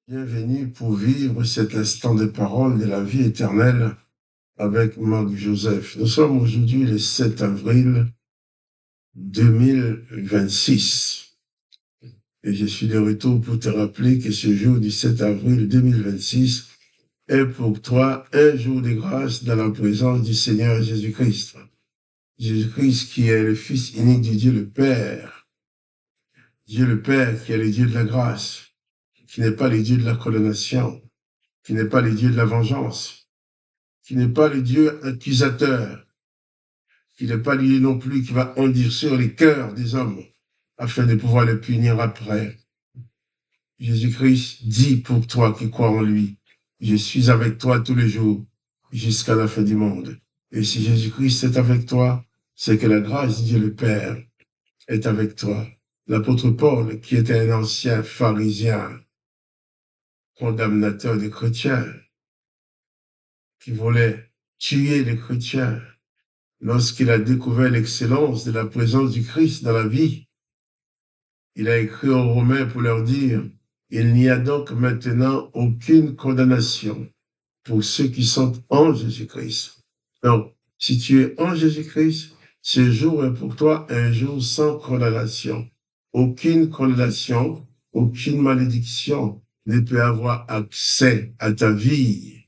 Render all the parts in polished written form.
Bienvenue pour vivre cet instant de parole de la vie éternelle avec Marc Joseph. Nous sommes aujourd'hui le 7 avril 2026. Et je suis de retour pour te rappeler que ce jour du 7 avril 2026 est pour toi un jour de grâce dans la présence du Seigneur Jésus-Christ. Jésus-Christ qui est le Fils unique de Dieu le Père. Dieu le Père qui est le Dieu de la grâce, qui n'est pas le Dieu de la condamnation, qui n'est pas le Dieu de la vengeance, qui n'est pas le Dieu accusateur, qui n'est pas lui non plus qui va endurcir les cœurs des hommes afin de pouvoir les punir après. Jésus-Christ dit pour toi qui crois en lui, je suis avec toi tous les jours jusqu'à la fin du monde. Et si Jésus-Christ est avec toi, c'est que la grâce de Dieu le Père est avec toi. L'apôtre Paul, qui était un ancien pharisien, condamnateur des chrétiens, qui voulait tuer les chrétiens, lorsqu'il a découvert l'excellence de la présence du Christ dans la vie, il a écrit aux Romains pour leur dire, il n'y a donc maintenant aucune condamnation pour ceux qui sont en Jésus-Christ. Donc, si tu es en Jésus-Christ, ce jour est pour toi un jour sans condamnation. Aucune condamnation, aucune malédiction ne peut avoir accès à ta vie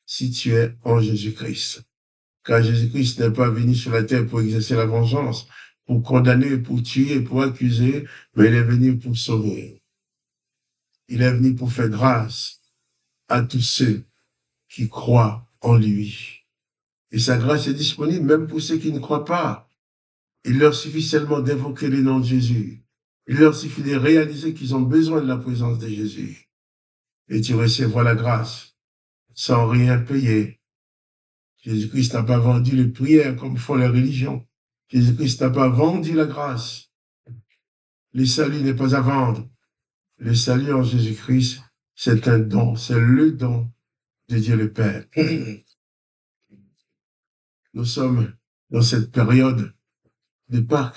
si tu es en Jésus-Christ. Car Jésus-Christ n'est pas venu sur la terre pour exercer la vengeance, pour condamner, pour tuer, pour accuser, mais il est venu pour sauver. Il est venu pour faire grâce à tous ceux qui croient en lui. Et sa grâce est disponible même pour ceux qui ne croient pas. Il leur suffit seulement d'invoquer le nom de Jésus. Il leur suffit de réaliser qu'ils ont besoin de la présence de Jésus. Et tu recevras la grâce sans rien payer. Jésus-Christ n'a pas vendu les prières comme font les religions. Jésus-Christ n'a pas vendu la grâce. Le salut n'est pas à vendre. Le salut en Jésus-Christ, c'est un don, c'est le don de Dieu le Père. Nous sommes dans cette période de Pâques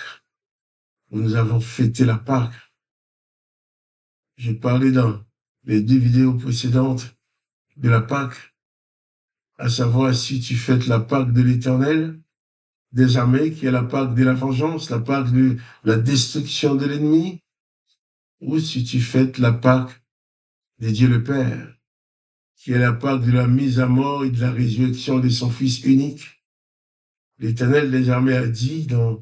où nous avons fêté la Pâques. J'ai parlé dans les 2 vidéos précédentes de la Pâques, à savoir si tu fêtes la Pâques de l'Éternel, désormais qui est la Pâques de la vengeance, la Pâques de la destruction de l'ennemi, ou si tu fêtes la Pâques de Dieu le Père, qui est la Pâques de la mise à mort et de la résurrection de son Fils unique. L'Éternel des armées a dit dans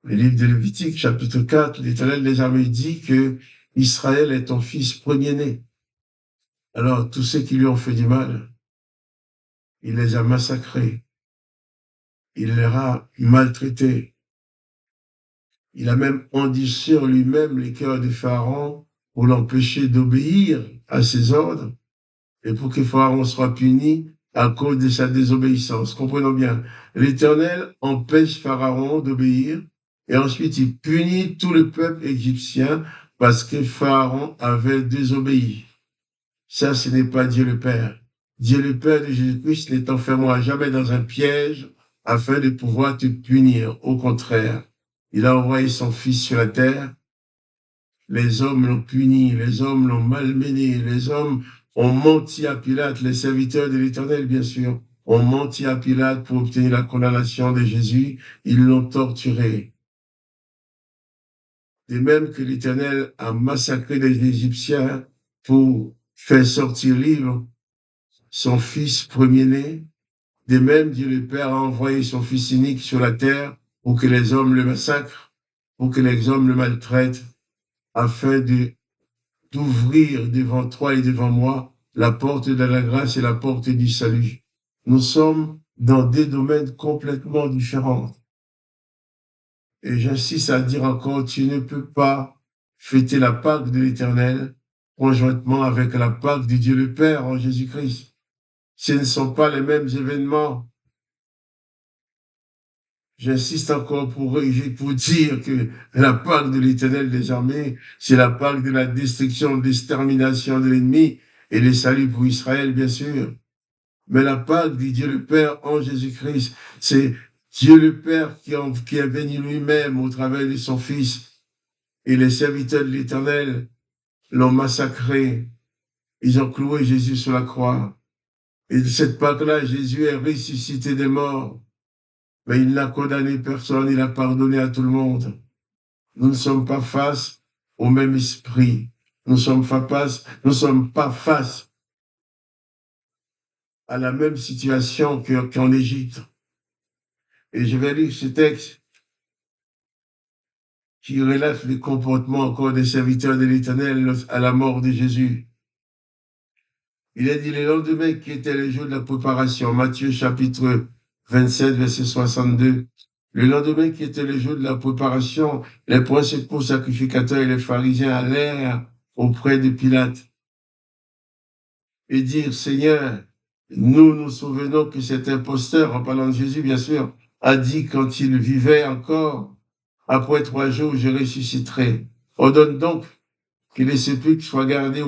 le livre de Lévitique, chapitre 4, l'Éternel des armées dit que Israël est ton fils premier-né. Alors, tous ceux qui lui ont fait du mal, il les a massacrés. Il les a maltraités. Il a même endurci lui-même les cœurs de Pharaon pour l'empêcher d'obéir à ses ordres et pour que Pharaon soit puni à cause de sa désobéissance. Comprenons bien, l'Éternel empêche Pharaon d'obéir et ensuite il punit tout le peuple égyptien parce que Pharaon avait désobéi. Ça, ce n'est pas Dieu le Père. Dieu le Père de Jésus-Christ ne t'enfermera jamais dans un piège afin de pouvoir te punir. Au contraire, il a envoyé son Fils sur la terre. Les hommes l'ont puni, les hommes l'ont malmené, les hommes ont menti à Pilate, les serviteurs de l'Éternel, bien sûr, ont menti à Pilate pour obtenir la condamnation de Jésus. Ils l'ont torturé. De même que l'Éternel a massacré les Égyptiens pour faire sortir libre son Fils premier-né, de même Dieu le Père a envoyé son Fils unique sur la terre pour que les hommes le massacrent, pour que les hommes le maltraitent, afin d'ouvrir devant toi et devant moi la porte de la grâce et la porte du salut. Nous sommes dans des domaines complètement différents. Et j'insiste à dire encore, tu ne peux pas fêter la Pâque de l'Éternel conjointement avec la Pâque de Dieu le Père en Jésus-Christ. Ce ne sont pas les mêmes événements. J'insiste encore pour dire que la Pâque de l'Éternel des armées, c'est la Pâque de la destruction, de l'extermination de l'ennemi et le salut pour Israël, bien sûr. Mais la Pâque de Dieu le Père en Jésus-Christ, c'est Dieu le Père qui est venu lui-même au travers de son Fils. Et les serviteurs de l'Éternel l'ont massacré, Ils ont cloué Jésus sur la croix. Et de cette Pâque-là, Jésus est ressuscité des morts. Mais il n'a condamné personne, il a pardonné à tout le monde. Nous ne sommes pas face au même esprit. Nous ne sommes pas face à la même situation qu'en Égypte. Et je vais lire ce texte qui relate le comportement encore des serviteurs de l'Éternel à la mort de Jésus. Il est dit le lendemain qui était le jour de la préparation, Matthieu chapitre 27, verset 62. Le lendemain qui était le jour de la préparation, les principaux sacrificateurs et les pharisiens allèrent auprès de Pilate et dirent, Seigneur, nous nous souvenons que cet imposteur, en parlant de Jésus bien sûr, a dit quand il vivait encore, après 3 jours, je ressusciterai. Ordonne donc que les sépulcres soient gardés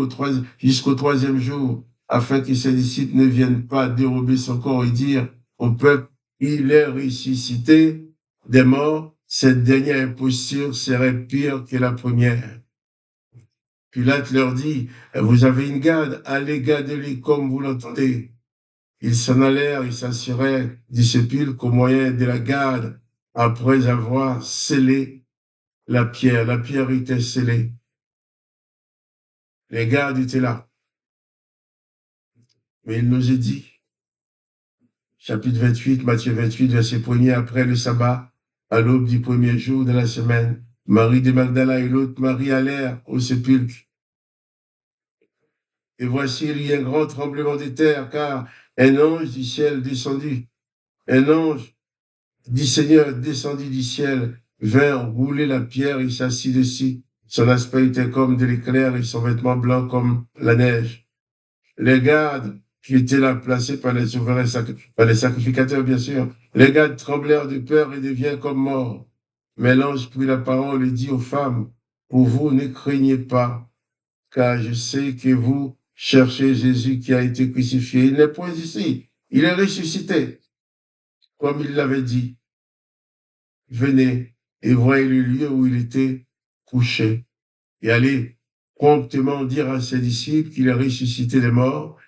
jusqu'au 3e jour, afin que ses disciples ne viennent pas dérober son corps et dire au peuple, il est ressuscité des morts, cette dernière imposture serait pire que la première. Pilate leur dit, vous avez une garde, allez garder-les comme vous l'entendez. Ils s'en allèrent, ils s'assurèrent du sépulcre au moyen de la garde, après avoir scellé la pierre. La pierre était scellée. Les gardes étaient là. Mais il nous est dit, chapitre 28, Matthieu 28, verset 1er, après le sabbat, à l'aube du 1er jour de la semaine, Marie de Magdala et l'autre Marie allèrent au sépulcre. Et voici, il y a un grand tremblement de terre, car un ange du ciel descendit. Un ange du Seigneur descendit du ciel, vint rouler la pierre et s'assit dessus. Son aspect était comme de l'éclair et son vêtement blanc comme la neige. Les gardes qui étaient là placés par les souverains, par les sacrificateurs bien sûr, les gardes tremblèrent de peur et devinrent comme morts. Mais l'ange prit la parole et dit aux femmes, pour vous ne craignez pas, car je sais que vous cherchez Jésus qui a été crucifié. Il n'est point ici, il est ressuscité, comme il l'avait dit. Venez et voyez le lieu où il était couché, et allez promptement dire à ses disciples qu'il est ressuscité des morts,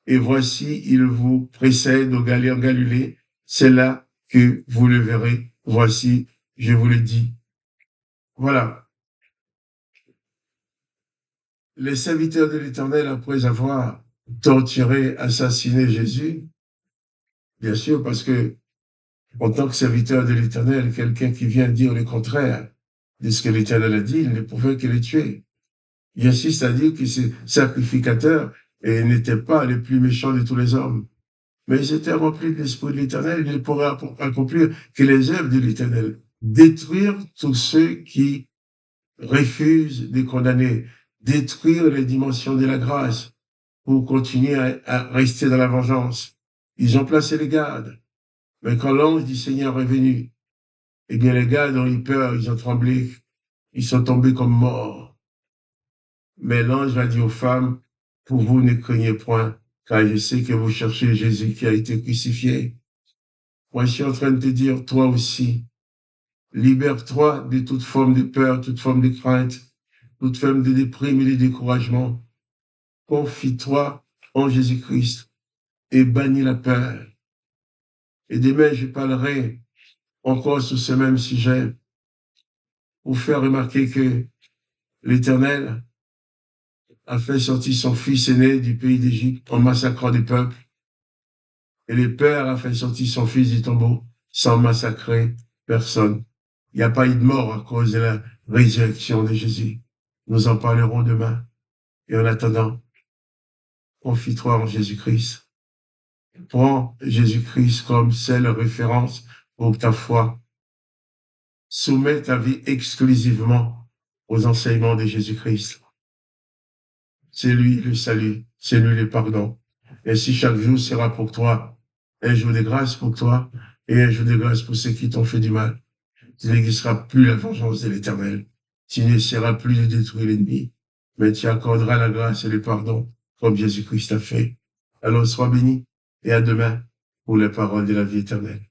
et voici, il vous précède en Galilée, c'est là que vous le verrez. Voici, je vous le dis. Voilà. Les serviteurs de l'Éternel, après avoir torturé, assassiné Jésus, bien sûr, parce que en tant que serviteur de l'Éternel, quelqu'un qui vient dire le contraire de ce que l'Éternel a dit, il ne pouvait que le tuer. Il insiste à dire que ces sacrificateurs n'étaient pas les plus méchants de tous les hommes, mais ils étaient remplis de l'Esprit de l'Éternel, ils ne pourraient accomplir que les œuvres de l'Éternel. Détruire tous ceux qui refusent de condamner, détruire les dimensions de la grâce pour continuer à rester dans la vengeance. Ils ont placé les gardes. Mais quand l'ange du Seigneur est venu, eh bien, les gardes ont eu peur, ils ont tremblé, ils sont tombés comme morts. Mais l'ange va dire aux femmes, pour vous ne craignez point, car je sais que vous cherchez Jésus qui a été crucifié. Moi, je suis en train de te dire, toi aussi, libère-toi de toute forme de peur, toute forme de crainte, toute forme de déprime et de découragement. Confie-toi en Jésus-Christ et bannis la peur. Et demain, je parlerai encore sur ce même sujet pour faire remarquer que l'Éternel a fait sortir son fils aîné du pays d'Égypte en massacrant des peuples. Et le Père a fait sortir son fils du tombeau sans massacrer personne. Il n'y a pas eu de mort à cause de la résurrection de Jésus. Nous en parlerons demain. Et en attendant, confie-toi en Jésus-Christ. Prends Jésus-Christ comme seule référence pour ta foi. Soumets ta vie exclusivement aux enseignements de Jésus-Christ. C'est lui le salut, c'est lui le pardon. Et si chaque jour sera pour toi un jour de grâce pour toi et un jour de grâce pour ceux qui t'ont fait du mal, tu n'existeras plus la vengeance de l'Éternel. Tu n'essaieras plus de détruire l'ennemi, mais tu accorderas la grâce et le pardon comme Jésus-Christ a fait. Alors sois béni et à demain pour les paroles de la vie éternelle.